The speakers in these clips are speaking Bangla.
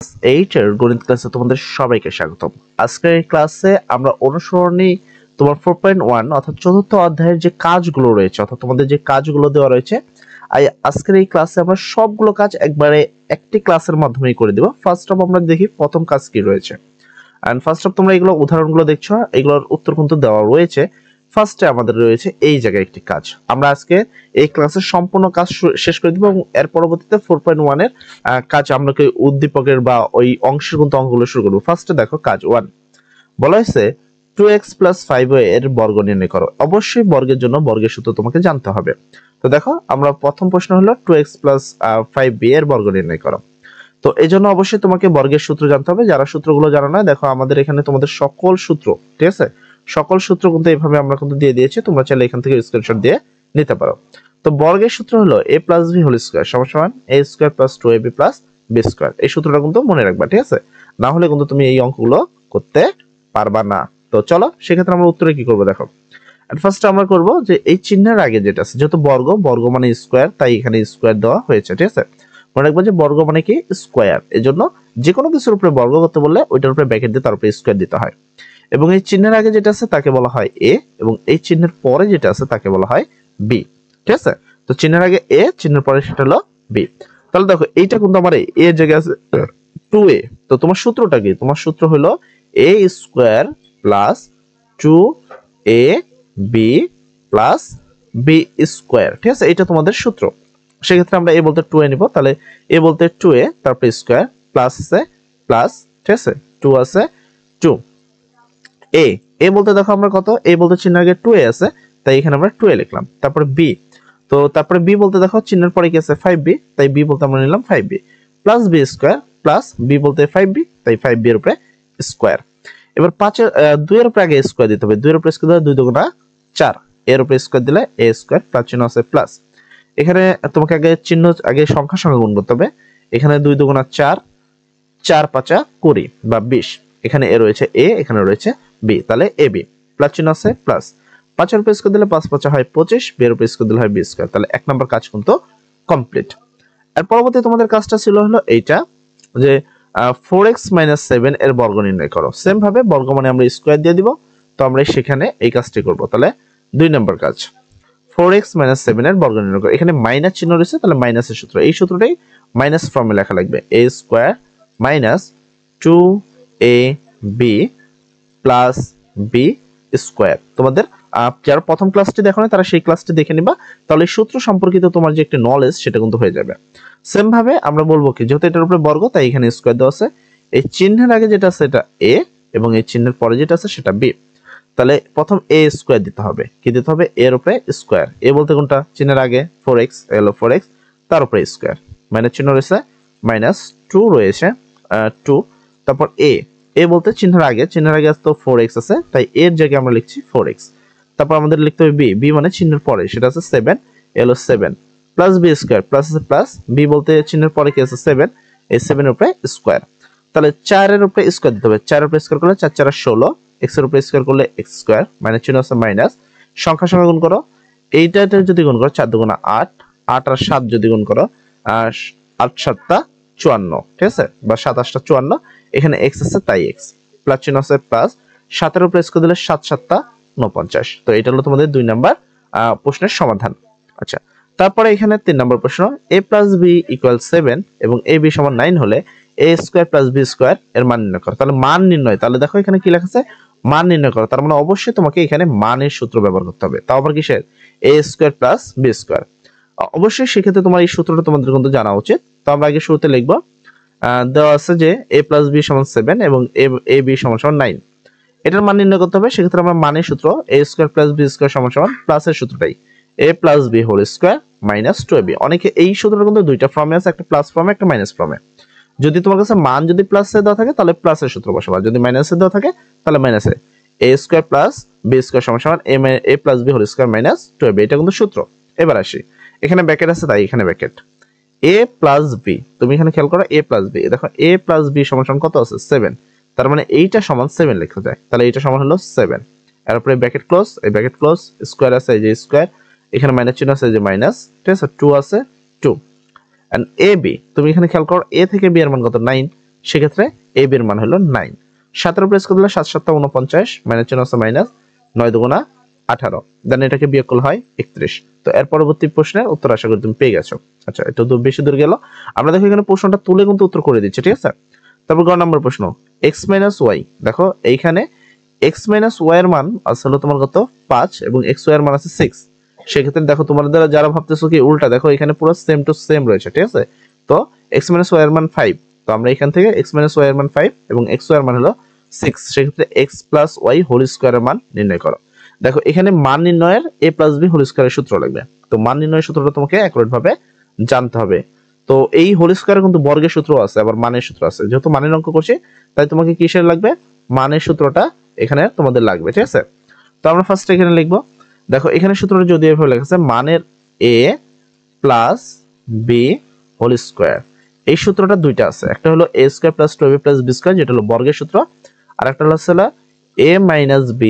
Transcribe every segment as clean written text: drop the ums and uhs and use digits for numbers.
8 এর গণিত ক্লাসে তোমাদের সবাইকে স্বাগতম। আজকের এই ক্লাসে আমরা অনুসরণী তোমার 4.1 অর্থাৎ চতুর্থ অধ্যায়ের যে কাজগুলো রয়েছে অর্থাৎ তোমাদের যে কাজগুলো দেওয়া রয়েছে আজকের এই ক্লাসে আমরা সবগুলো কাজ একবারে একটি ক্লাসের মাধ্যমেই করে দেব। ফার্স্ট অফ আমরা দেখি প্রথম কাজ কি রয়েছে। এন্ড ফার্স্ট অফ তোমরা এগুলো উদাহরণগুলো দেখছো, এগুলোর উত্তর কিন্তু দেওয়া রয়েছে। ফার্স্টে আমাদের রয়েছে এই জায়গায় একটি কাজ। আমরা আজকে এই ক্লাসের সম্পূর্ণ কাজ শেষ করে দিব এবং এর পরবর্তীতে 4.1 এর কাজ আমরা উদ্দীপকের বা ওই অংশের কিন্তু অঙ্কগুলো শুরু করব। ফার্স্টে দেখো কাজ 1 বলা হয়েছে 2x + 5y এর বর্গ নির্ণয় করো। অবশ্যই বর্গের জন্য বর্গের সূত্র তোমাকে জানতে হবে। তো দেখো আমরা প্রথম প্রশ্ন হলো 2x + 5b এর বর্গ নির্ণয় করো। তো এই জন্য অবশ্যই তোমাকে বর্গের সূত্র জানতে হবে। যারা সূত্রগুলো জানো না, দেখো আমাদের এখানে তোমাদের সকল সূত্র, ঠিক আছে, সকল সূত্র কিন্তু এইভাবে আমরা কিন্তু দিয়ে দিয়েছি। তোমরা চাইলে এখান থেকে স্ক্রিনশট দিয়ে নিতে পারো। তো বর্গের সূত্র হলো a + b হোল স্কয়ার সমান a² + 2ab + b²। এই সূত্রটা কিন্তু মনে রাখবা, ঠিক আছে, না হলে কিন্তু তুমি এই অঙ্কগুলো করতে পারবা না। তো চলো সেক্ষেত্রে আমরা উত্তরে কি করব দেখো। এন্ড ফার্স্ট আমরা করব যে এই চিহ্নের আগে যেটা আছে, যেহেতু বর্গ মানে স্কয়ার, তাই এখানে স্কয়ার দেওয়া হয়েছে, ঠিক আছে। মনে রাখবা যে বর্গ মানে কি স্কয়ার, এজন্য যে কোনো কিছুর উপরে বর্গ করতে বললে ওইটার উপরে ব্র্যাকেট দিয়ে তার উপরে স্কয়ার দিতে হয়। এবং এই চিহ্নের আগে যেটা আছে তাকে বলা হয় a, এবং এই চিহ্নের পরে যেটা আছে তাকে বলা হয় b, ঠিক আছে। তো চিহ্নের আগে a, চিহ্নের পরে সেটা হলো b। তাহলে দেখো এইটা কিন্তু আমার a এর জায়গায় আছে 2a। তো তোমার সূত্রটা কি? তোমার সূত্র হলো a² + 2ab + b², ঠিক আছে। এটা তোমাদের সূত্র। সেক্ষেত্রে আমরা a বলতে 2a নিব। তাহলে a বলতে 2a, তারপর স্কয়ার প্লাস আছে প্লাস, ঠিক আছে, 2 আছে 2 a বলতে দেখো আমরা কত, a বলতে চিহ্নের আগে 2a আছে, তাই এখানে আমরা 2a লিখলাম। তারপর b, তো তারপরে b বলতে দেখো চিহ্নের পরে কি আছে 5b, তাই b বলতে আমরা নিলাম 5b plus b² plus b বলতে 5b, তাই 5b এর উপরে স্কয়ার। এবার 5 এর 2 এর উপরে আগে স্কয়ার দিতে হবে। 2 এর উপরে স্কয়ার দিলে 2 দুগুণা 4, এর উপরে স্কয়ার দিলে a² প্লাস চিহ্ন আছে প্লাস। এখানে তোমাকে আগে সংখ্যার সঙ্গে গুণ করতে হবে। এখানে 2 দুগুণা 4, 4 5 20 বা 20। এখানে এ রয়েছে a, এখানে রয়েছে b, তাহলে ab প্লাস চিহ্ন আছে প্লাস। 5 এর উপর স্কয়ার দিলে 5 5 হয় 25, b এর উপর স্কয়ার দিলে হয় b²। তাহলে এক নাম্বার কাজ কিন্তু কমপ্লিট। আর পরবর্তী তোমাদের কাজটা ছিল হলো এইটা যে 4x - 7 এর বর্গ নির্ণয় করো। সেম ভাবে বর্গ মানে আমরা স্কয়ার দিয়ে দিব। তো আমরা সেখানে এই কাজটি করব। তাহলে 2 নাম্বার কাজ 4x - 7 এর বর্গ নির্ণয় করো। এখানে মাইনাস চিহ্ন রয়েছে, তাহলে মাইনাসের সূত্র, এই সূত্রটাই মাইনাস ফর্মে লেখা লাগবে। a² - 2ab + b²। তোমাদের যারা প্রথম ক্লাসটি দেখো না তারা সেই ক্লাসটি দেখে নিবা, তাহলে সূত্র সম্পর্কিত তোমার যে একটা নলেজ সেটা কিন্তু হয়ে যাবে। সেম ভাবে আমরা বলবো কি, যেহেতু এটার উপরে বর্গ তাই এখানে স্কয়ার দেওয়া আছে। এই চিহ্নের আগে যেটা আছে এটা a, এবং এই চিহ্নের পরে যেটা আছে সেটা b। তাহলে প্রথম a² দিতে হবে। কি দিতে হবে? এর উপরে স্কয়ার। a বলতে কোনটা? চিহ্নের আগে 4x, হলো 4x, তার উপরে স্কয়ার, মাইনাস চিহ্ন রয়েছে, -2 রয়েছে 2, তারপর a বলতে চিহ্নের আগে তো 4x আছে, তাই এর জায়গায় আমরা লিখছি 4x। তারপর আমাদের লিখতে হবে b মানে চিহ্নের পরে, সেটা আছে 7, হলো 7 প্লাস b² প্লাস আছে প্লাস, b বলতে চিহ্নের পরে কি আছে 7, এই 7 এর উপরে স্কয়ার। তাহলে 4 এর উপরে স্কয়ার দিতে হবে। 4 এর উপরে স্কয়ার করলে 4 4 16, x এর উপরে স্কয়ার করলে x², মাইনাস চিহ্ন আছে মাইনাস, সংখ্যার সঙ্গে গুণ করো। এইটা যদি গুণ করো 4 দুগুণা 8, 8 আর 7 যদি গুণ করো 8 7 54, ঠিক আছে, বা 7 8 54। এখানে x আছে তাই x, প্লাস চিহ্ন আছে প্লাস, 7 এর উপরে স্কয়ার দিলে 7 7 49। তো এটা হলো তোমাদের 2 নাম্বার প্রশ্নের সমাধান। আচ্ছা, তারপরে এখানে 3 নাম্বার প্রশ্ন, a + b = 7 এবং ab = 9 হলে a² + b² এর মান নির্ণয় করো। তাহলে মান নির্ণয়, তাহলে দেখো এখানে কি লেখা আছে, মান নির্ণয় করো। তার মানে অবশ্যই তোমাকে এখানে মানের সূত্র ব্যবহার করতে হবে। তাও আবার কিসের? a² + b²। অবশ্যই সেক্ষেত্রে তোমার এই সূত্রটা তোমাদের কিন্তু জানা উচিত। তো আমরা আগে শুরুতে লিখব, দেওয়া আছে যে a + b = 7 এবং ab = 9। এটার মান নির্ণয় করতে হবে। সেক্ষেত্রে আমরা মানের সূত্র a² + b² = প্লাসের সূত্রটাই a + b whole square minus 2ab। অনেকে এই সূত্রটা কিন্তু দুইটা ফর্মে আছে, একটা প্লাস ফর্মে একটা মাইনাস ফর্মে। যদি তোমার কাছে মান যদি প্লাসে দেওয়া থাকে তাহলে প্লাসের সূত্র বসাবা, যদি মাইনাসে দেওয়া থাকে তাহলে মাইনাসে। a² + b² = a + b whole square minus 2ab, এটা কিন্তু সূত্র। এবার আসি, এখানে ব্র্যাকেট আছে তাই এখানে ব্র্যাকেট a + b। তুমি এখানে খেয়াল করো a + b, দেখো a + b = কত আছে 7, তার মানে এইটা সমান 7 লেখা যায়। তাহলে এটা সমান হলো 7, এর উপরে ব্র্যাকেট ক্লোজ, এই ব্র্যাকেট ক্লোজ, স্কয়ার আছে এই যে স্কয়ার, এখানে মাইনাস চিহ্ন আছে এই যে মাইনাস, ঠিক আছে, 2 আছে 2। এন্ড ab, তুমি এখানে খেয়াল করো a থেকে b এর মান কত 9, সেক্ষেত্রে এ বির মান হলো 9। 7 এর উপর স্কোয়ার দিলে 7 7 49 মাইনাস চিহ্ন আছে মাইনাস 9 দুগুণা 18 দেন এটাকে বিয়োগ করলে হয় 31। তো এর পরবর্তী প্রশ্নের উত্তর আশা করি তুমি পেয়ে গেছো। আচ্ছা এটা তো বেশি দূর গেল, আমরা দেখো এখানে প্রশ্নটা তুলে কিন্তু উত্তর করে দিচ্ছি, ঠিক আছে। তারপর গ নম্বর প্রশ্ন x - y, দেখো এইখানে x - y এর মান আসলে তোমার কত 5 এবং xy এর মান আছে 6। সেক্ষেত্রে দেখো তোমাদের যারা ভাবতেছো কি উল্টা, দেখো এখানে পুরো সেম টু সেম রয়েছে, ঠিক আছে। তো x - y এর মান 5, তো আমরা এখান থেকে x - y এর মান 5 এবং xy এর মান হলো 6, সেক্ষেত্রে x + y হোল স্কয়ারের মান নির্ণয় করো। দেখো এখানে মান নির্ণয়ের a + b হোল স্কয়ারের সূত্র লাগবে। তো মান নির্ণয়ের সূত্রটা তোমাকে অ্যাকুরেট ভাবে জানতে হবে। তো এই হোল স্কয়ারে কিন্তু বর্গের সূত্র আছে, আবার মানের সূত্র আছে। যেহেতু মানের অঙ্ক করছি তাই তোমাকে কিসের লাগবে, মানের সূত্রটা এখানে তোমাদের লাগবে, ঠিক আছে। তো আমরা ফার্স্ট এখানে লিখব, দেখো এখানে সূত্রটা যদি এভাবে লেখা আছে মানের a + b হোল স্কয়ার। এই সূত্রটা দুইটা আছে, একটা হলো a² + 2ab + b² যেটা হলো বর্গের সূত্র, আর একটা হলো a - b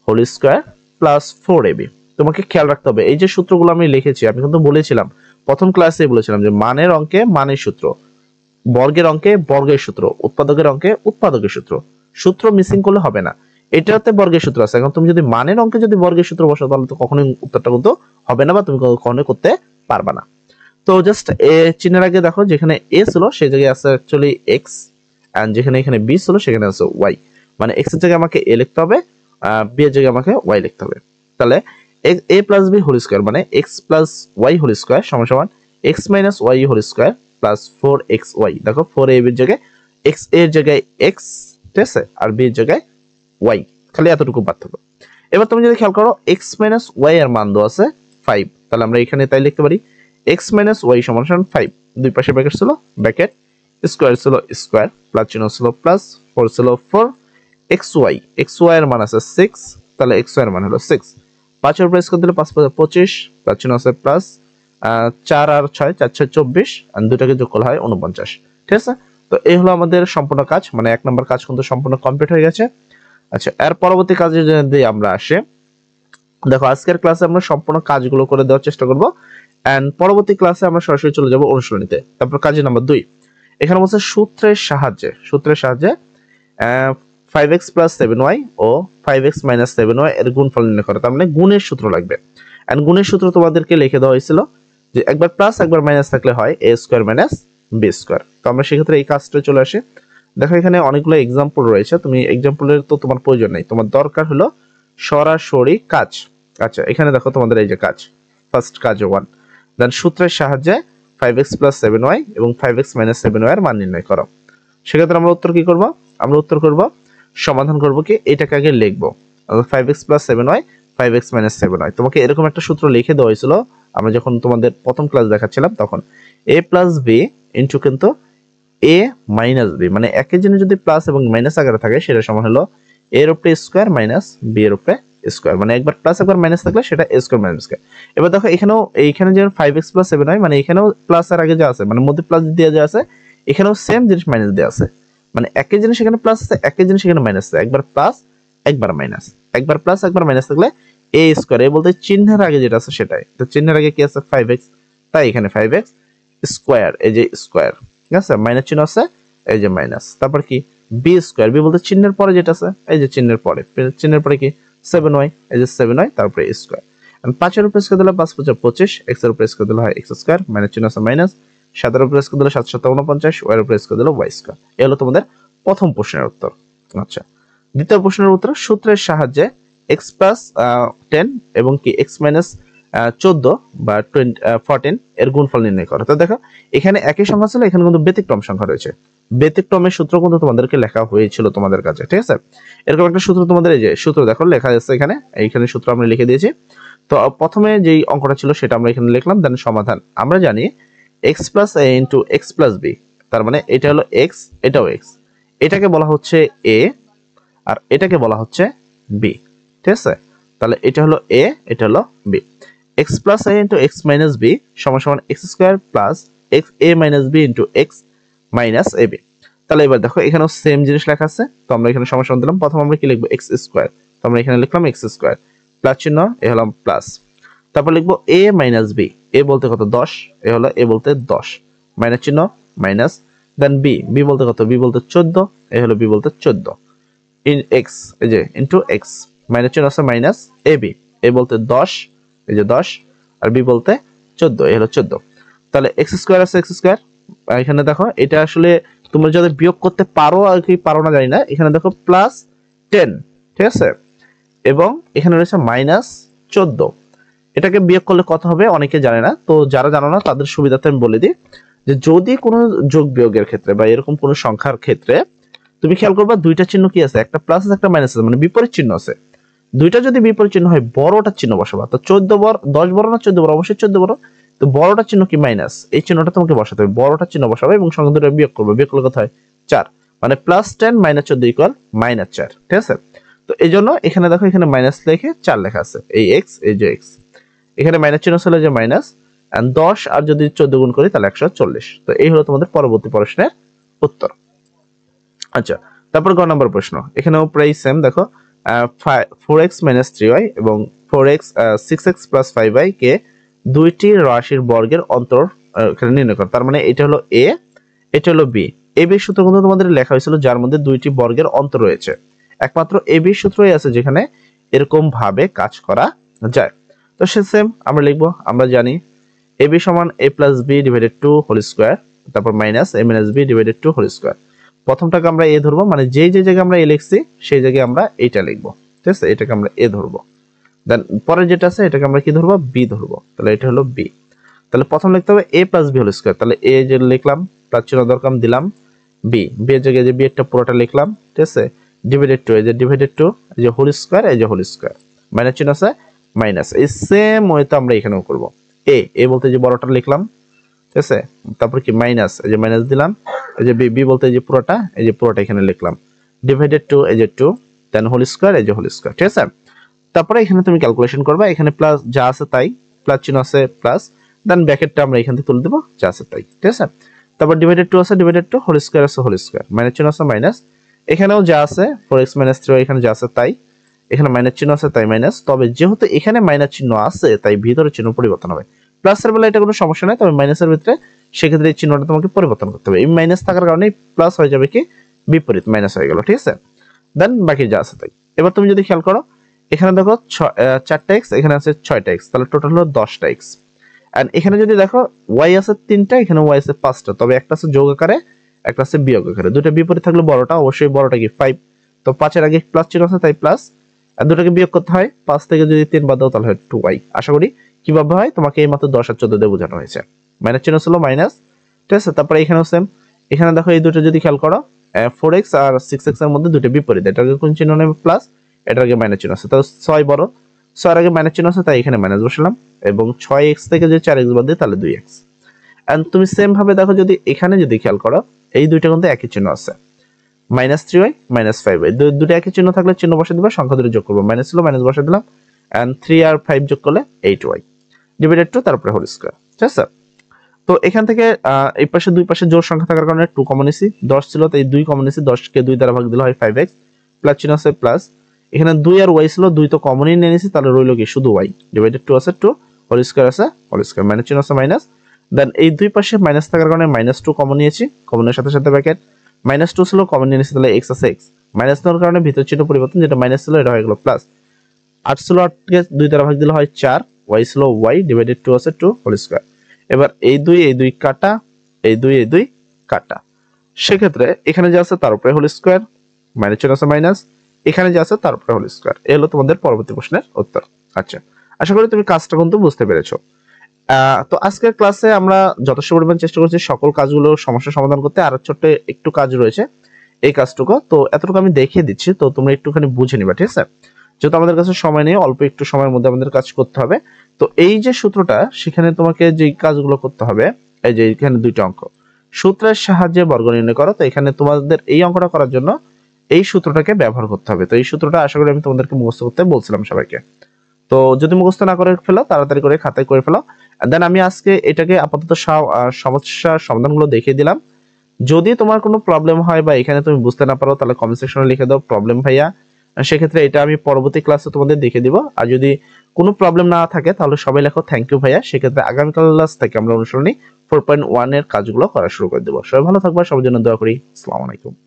whole square plus 4ab। তোমাকে খেয়াল রাখতে হবে এই যে সূত্রগুলো আমি লিখেছি, আমি কিন্তু বলেছিলাম প্রথম ক্লাসে বলেছিলাম যে মানের অঙ্কে মানের সূত্র, বর্গের অঙ্কে বর্গের সূত্র, উৎপাদকের অঙ্কে উৎপাদকের সূত্র, সূত্র মিসিং করলে হবে না। এটাতে বর্গের সূত্র আছে, এখন তুমি যদি মানের অঙ্কে যদি বর্গের সূত্র বসাও তাহলে তো কখনোই উত্তরটা কিন্তু হবে না বা তুমি কখনোই করতে পারবা না। তো জাস্ট এ চিহ্নের আগে দেখো যেখানে a ছিল সেই জায়গায় আছে অ্যাকচুয়ালি x, এন্ড যেখানে এখানে b ছিল সেখানে আছে y, মানে x এর জায়গায় আমাকে a লিখতে হবে, b এর জায়গায় আমাকে y লিখতে হবে। তাহলে a + b হোল স্কয়ার মানে x + y হোল স্কয়ার সমান সমান x - y whole square plus 4xy। দেখো 4ab এর জায়গায় x এর জায়গায় x, ঠিক আছে, আর b এর জায়গায় y, খালি এতটুকু পার্থক্য। এবার তুমি যদি খেয়াল করো x - y এর মান দেওয়া আছে 5, তাহলে আমরা এখানে তাই লিখতে পারি x - y সমান 5, দুই পাশে ব্র্যাকেট ছিল, ব্র্যাকেট স্কয়ার ছিল স্কয়ার, প্লাস চিহ্ন ছিল প্লাস, 4 ছিল 4, xy এর মান আছে 6, তাহলে xy এর মান হলো 6। 5 এর উপর স্কয়ার দিলে 5 5 25, প্লাস চিহ্ন আছে প্লাস, 4 আর 6 4 6 24, আর দুটাকে যোগ করলে হয় 49, ঠিক আছে। তো এই হলো আমাদের সম্পূর্ণ কাজ, মানে 1 নম্বর কাজ কিন্তু সম্পূর্ণ কমপ্লিট হয়ে গেছে। আচ্ছা এর পরবর্তী কাজে যদি আমরা আসি, দেখো আজকের ক্লাসে আমরা সম্পূর্ণ কাজগুলো করে দেওয়ার চেষ্টা করব, এন্ড পরবর্তী ক্লাসে আমরা সরাসরি চলে যাব অনুশীলনীতে। তারপর কাজ নাম্বার 2, এখানে বলছে সূত্রের সাহায্যে 5x + 7y ও 5x - 7y এর গুণফল নির্ণয় করো। তার মানে গুণের সূত্র লাগবে, এন্ড গুণের সূত্র তোমাদেরকে লিখে দেওয়া হয়েছিল যে একবার প্লাস একবার মাইনাস থাকলে হয় a² - b²। তো আমরা সেক্ষেত্রে এই কাজটা চলে আসি। দেখো এখানে অনেকগুলো एग्जांपल রয়েছে, তুমি एग्जांपलेর তো তোমার প্রয়োজন নেই, তোমার দরকার হলো সরাসরি কাজ। আচ্ছা এখানে দেখো তোমাদের এই যে কাজ, ফার্স্ট কাজ 1, দেন সূত্রের সাহায্যে 5x + 7y এবং 5x - 7y এর মান নির্ণয় করো। সেক্ষেত্রে আমরা উত্তর কি করব, আমরা উত্তর করব সমাধান করব কি এটাকে আগে লিখব 5x + 7y 5x - 7y। তোমাকে এরকম একটা সূত্র লিখে দেওয়া হয়েছিল আমরা যখন তোমাদের প্রথম ক্লাস দেখাচ্ছিলাম তখন, a + b ইনটু কিন্তু a - b, মানে একই জিনিস যদি প্লাস এবং মাইনাস আকারে থাকে সেটা সমান হলো a এর উপরে স্কয়ার মাইনাস b এর উপরে স্কয়ার, মানে একবার প্লাস একবার মাইনাস থাকলে সেটা a² - স্কয়ার। এবার দেখো এখানেও এইখানে যে 5x + 7y মানে এখানেও প্লাস আর আগে যা আছে মানে মধ্যে প্লাস দেওয়া যা আছে এখানেও সেম জিনিস মাইনাস দেওয়া আছে, মানে একই জিনিস এখানে প্লাস আছে একই জিনিস এখানে মাইনাস আছে, একবার প্লাস একবার মাইনাস, একবার প্লাস একবার মাইনাস থাকলে a², এ বলতে চিহ্নের আগে যেটা আছে সেটাই, তো চিহ্নের আগে কি আছে 5x, তাই এখানে 5x স্কয়ার, এই যে স্কয়ার, ঠিক আছে, মাইনাস চিহ্ন আছে এই যে মাইনাস, তারপর কি b², বি বলতে চিহ্নের পরে যেটা আছে এই যে চিহ্নের পরে কি 7y, এই যে 7y তারপরে স্কয়ার। এন্ড 5 এর উপর স্কয়ার দিলে 5 5 25, x এর উপর স্কয়ার দিলে হয় x², মাইনাস চিহ্ন আছে মাইনাস, 7 এর উপর স্কয়ার দিলে 7 7 49, y এর উপর স্কয়ার দিলে y²। এই হলো তোমাদের প্রথম প্রশ্নের উত্তর। আচ্ছা দ্বিতীয় প্রশ্নের উত্তর, সূত্রের সাহায্যে x + 10 এবং কি x - 14 বা 14 এর গুণফল নির্ণয় করো। তো দেখো এখানে একই সংখ্যা ছিল, এখানে কিন্তু ব্যতিক্রম সংখ্যা রয়েছে, ব্যতিক্রমের সূত্র কিন্তু তোমাদেরকে লেখা হয়েছিল তোমাদের কাছে, ঠিক আছে। এরকম একটা সূত্র তোমাদের এই যে সূত্র দেখো লেখা আছে এখানে, এইখানে সূত্র আমরা লিখে দিয়েছি। তো প্রথমে যেই অঙ্কটা ছিল সেটা আমরা এখানে লিখলাম, দেন সমাধান। আমরা জানি x + a * x + b, তার মানে এটা হলো x, এটাও x, এটাকে বলা হচ্ছে a আর এটাকে বলা হচ্ছে b, ঠিক আছে। তাহলে এটা হলো a, এটা হলো b। x + a * x - b সমান সমান x² + a - b * x - ab। তাহলে এবার দেখো এখানেও সেম জিনিস লেখা আছে, তো আমরা এখানে সমান দিলাম। প্রথম আমরা কি লিখব x², তো আমরা এখানে লিখলাম x², প্লাস চিহ্ন এ হলো প্লাস, তারপর লিখব a - b, a বলতে কত 10, এ হলো a বলতে 10, মাইনাস চিহ্ন মাইনাস, দেন বি, বি বলতে কত, বি বলতে 14, এই হলো বি বলতে 14 ইন এক্স, এই যে ইনটু এক্স, মাইনাস চিহ্ন আছে মাইনাস এ বি, এ বলতে 10, এই যে 10, আর বি বলতে 14, এই হলো 14। তাহলে এক্স স্কোয়ার আছে এক্স স্কোয়ার, এখানে দেখো এটা আসলে তোমরা যদি বিয়োগ করতে পারো আর কি পারো না জানি না, এখানে দেখো প্লাস 10, ঠিক আছে, এবং এখানে রয়েছে মাইনাস 14। এটাকে বিয়োগ করলে কত হবে অনেকে জানে না, তো যারা জানো না তাদের সুবিধাতে আমি বলে দিই যে যদি কোনো যোগ বিয়োগের ক্ষেত্রে বা এরকম কোনো সংখ্যার ক্ষেত্রে তুমি খেয়াল করবা দুইটা চিহ্ন কি আছে, একটা প্লাস আছে একটা মাইনাস আছে, মানে বিপরীত চিহ্ন আছে। দুইটা যদি বিপরীত চিহ্ন হয় বড়টার চিহ্ন বসাবা। তো 14 বড় 10 বড় না 14 বড়, অবশ্যই 14 বড়। তো বড়টার চিহ্ন কি মাইনাস, এই চিহ্নটা তোমাকে বসাতে হবে, বড়টার চিহ্ন বসাবে এবং সংখ্যা দুটো বিয়োগ করবে, বিয়োগ করলে কত হয় 4, মানে প্লাস 10 মাইনাস 14 ইকুয়াল মাইনাস 4, ঠিক আছে। তো এই জন্য এখানে দেখো এখানে মাইনাস লিখে 4 লেখা আছে, এই এক্স এই যে এক্স, এখানে মাইনাস চিহ্ন ছিল যে মাইনাস, এন্ড 10 আর যদি 14 গুণ করি তাহলে 140। তো এই হলো তোমাদের পরবর্তী প্রশ্নের উত্তর। আচ্ছা, তারপর গ নম্বর প্রশ্ন, এখানেও প্রায় সেম দেখো, 4x - 3y এবং 4x 6x + 5y কে দুইটি রাশির বর্গের অন্তর এখানে নির্ণয় করো। তার মানে এটা হলো a, এটা হলো b। a b সূত্র কিন্তু তোমাদের লেখা হয়েছিল যার মধ্যে দুইটি বর্গের অন্তর রয়েছে। একমাত্র a b সূত্রই আছে যেখানে এরকম ভাবে কাজ করা যায়। তো সেম আমরা লিখবো, আমরা জানি ab সমান a + b / 2 হোল স্কয়ার, তারপর minus a - b / 2 whole square. প্রথমটাকে আমরা এ ধরবো, মানে যেই যে জায়গায় আমরা এ লিখছি সেই জায়গায় আমরা এইটা লিখবো, ঠিক আছে, এটাকে আমরা এ ধরবো। দেন পরে যেটা আছে এটাকে আমরা কি ধরবো, বি ধরবো। তাহলে এটা হলো বি। তাহলে প্রথম লিখতে হবে a + b হোল স্কয়ার, তাহলে এ যে লিখলাম প্লাস চিহ্ন দরকার দিলাম, বি, বি এর জায়গায় যে বি একটা পুরোটা লিখলাম, ঠিক আছে, /2, এই যে /2, এই যে হোল স্কয়ার, এই যে হোল স্কয়ার, মাইনাস চিহ্ন আছে মাইনাস। এই সেম ওয়েতে আমরা এখানেও করব। এ বলতে যে বড়টা লিখলাম, ঠিক আছে, তারপর কি মাইনাস, এই যে মাইনাস দিলাম, এই যে বি বলতে এই যে পুরোটা, এই যে পুরোটা এখানে লিখলাম, /2, এই যে 2, দেন হোল স্কয়ার, এই যে হোল স্কয়ার, ঠিক আছে। তারপরে এখানে তুমি ক্যালকুলেশন করবা, এখানে প্লাস যা আছে তাই, প্লাস চিহ্ন আছে প্লাস, দেন ব্র্যাকেটটা আমরা এখান থেকে তুলে দেব যা আছে তাই, ঠিক আছে। তারপর /2 আছে /2, হোল স্কয়ার আছে হোল স্কয়ার, মাইনাস চিহ্ন আছে মাইনাস, এখানেও যা আছে 4x - 3y এখানে যা আছে তাই, এখানে মাইনাস চিহ্ন আছে তাই মাইনাস, তবে যেহেতু এখানে মাইনাস চিহ্ন আছে তাই ভিতরে চিহ্ন পরিবর্তন হবে। প্লাসের বেলা এটা কোনো সমস্যা নাই, তবে মাইনাসের ভিতরে সেক্ষেত্রে এই চিহ্নটা তোমাকে পরিবর্তন করতে হবে। এই মাইনাস থাকার কারণে প্লাস হয়ে যাবে কি বিপরীত, মাইনাস হয়ে গেল, ঠিক আছে। দেন বাকি যা আছে তাই। এবার তুমি যদি খেয়াল করো এখানে দেখো 4টা x, এখানে আছে 6টা x, তাহলে টোটাল হলো 10টা x। এন্ড এখানে যদি দেখো y আছে 3টা, এখানে y আছে 5টা, তবে একটা আছে যোগ আকারে একটা আছে বিয়োগ আকারে। দুটো বিপরীত থাকলে বড়টা অবশ্যই বড়টা কি 5, তো 5 এর আগে প্লাস চিহ্ন আছে তাই প্লাস, আর দুটোকে বিয়োগ করতে হয়, 5 থেকে যদি 3 বাদ দাও তাহলে হয় 2y। আশা করি কিভাবে হয় তোমাকে এই মাত্র 10 আর 14 দিয়ে বোঝানো হয়েছে। মাইনাস চিহ্ন ছিল মাইনাস, ঠিক আছে। তারপরে এখানেও সেম, এখানে দেখো এই দুটো যদি খেয়াল করো 4x আর 6x এর মধ্যে দুটো বিপরীত, এটার আগে কোন চিহ্ন নেবে প্লাস, এটার আগে মাইনাস চিহ্ন আছে, তাহলে 6 বড়, 6 এর আগে মাইনাস চিহ্ন আছে তাই এখানে মাইনাস বসালাম, এবং 6x থেকে যদি 4x বাদ দিই তাহলে 2x। এন্ড তুমি সেম ভাবে দেখো যদি এখানে যদি খেয়াল করো এই দুইটা কিন্তু একই চিহ্ন আছে, -3y -5y, দুটো একই চিহ্ন থাকলে চিহ্ন বসে দিবা, সংখ্যা দুটো যোগ করবো, মাইনাস ছিল মাইনাস বসে দিলাম, এন্ড 3 আর 5 যোগ করলে 8y /2, তারপরে হোল স্কয়ার, ঠিক আছে। তো এখান থেকে এই পাশে দুই পাশে জোড় সংখ্যা থাকার কারণে 2 কমন নিছি, 10 ছিল তাই 2 কমন নিছি, 10 কে 2 দ্বারা ভাগ দিলে হয় 5x, প্লাস চিহ্ন আছে প্লাস, এখানে 2 আর y ছিল 2 তো কমনই নিয়ে নিছি, তাহলে রইল কি শুধু y /2 আছে 2, হোল স্কয়ার আছে হোল স্কয়ার, মাইনাস চিহ্ন আছে মাইনাস, দেন এই দুই পাশে মাইনাস থাকার কারণে -2 কমন নিয়েছি, কমনের সাথে সাথে ব্র্যাকেট, -2 ছিল কমন নিয়ে নিছি, তাহলে x আছে x, মাইনাস নেওয়ার কারণে ভিতর চিহ্ন পরিবর্তন, যেটা মাইনাস ছিল এটা হয়ে গেল প্লাস, 8 ছিল 8 কে 2 দ্বারা ভাগ দিলে হয় 4, y ছিল y /2 আছে 2, হোল স্কয়ার। এবার এই দুই কাটা, এই দুই কাটা, সেক্ষেত্রে এখানে যা আছে তার উপরে হোল স্কয়ার, মাইনাস চিহ্ন আছে মাইনাস, এখানে যা আছে তার উপরে হোল স্কয়ার। এই হলো তোমাদের পরবর্তী প্রশ্নের উত্তর। আচ্ছা, আশা করি তুমি কাজটা কিন্তু বুঝতে পেরেছো। তো আজকের ক্লাসে আমরা যথেষ্ট পরিমাণ চেষ্টা করছি সকল কাজগুলো সমস্যা সমাধান করতে, আর ছোট্ট একটু কাজ রয়েছে এই কাজটুকু, তো এতটুকু আমি দেখিয়ে দিচ্ছি, তো তোমরা একটুখানি বুঝে নিবা, ঠিক আছে। যেহেতু আমাদের কাছে সময় নেই, অল্প একটু সময়ের মধ্যে আমাদের কাজ করতে হবে, তো এই যে সূত্রটা সেখানে তোমাকে যে কাজগুলো করতে হবে, এই যে এখানে দুইটা অঙ্ক, সূত্রের সাহায্যে বর্গ নির্ণয় করো। তো এখানে তোমাদের এই অঙ্কটা করার জন্য এই সূত্রটাকে ব্যবহার করতে হবে। তো এই সূত্রটা আশা করি আমি তোমাদেরকে মুখস্থ করতে বলছিলাম সবাইকে, তো যদি মুখস্থ না করে ফেলো তাড়াতাড়ি করে খাতায় করে ফেলো। দেন আমি আজকে এটাকে আপাতত সমস্যার সমাধানগুলো দেখিয়ে দিলাম। যদি তোমার কোনো প্রবলেম হয় বা এখানে তুমি বুঝতে না পারো তাহলে কমেন্ট সেকশনে লিখে দাও প্রবলেম ভাইয়া, সেক্ষেত্রে এটা আমি পরবর্তী ক্লাসে তোমাদের দেখিয়ে দিব। আর যদি কোনো প্রবলেম না থাকে তাহলে সবাই লেখো থ্যাংক ইউ ভাইয়া, সেক্ষেত্রে আগামীকাল ক্লাস থেকে আমরা অনুসরণী 4.1 এর কাজগুলো করা শুরু করে দেবো। সবাই ভালো থাকবা, সবার জন্য দোয়া করি। আসসালামু আলাইকুম।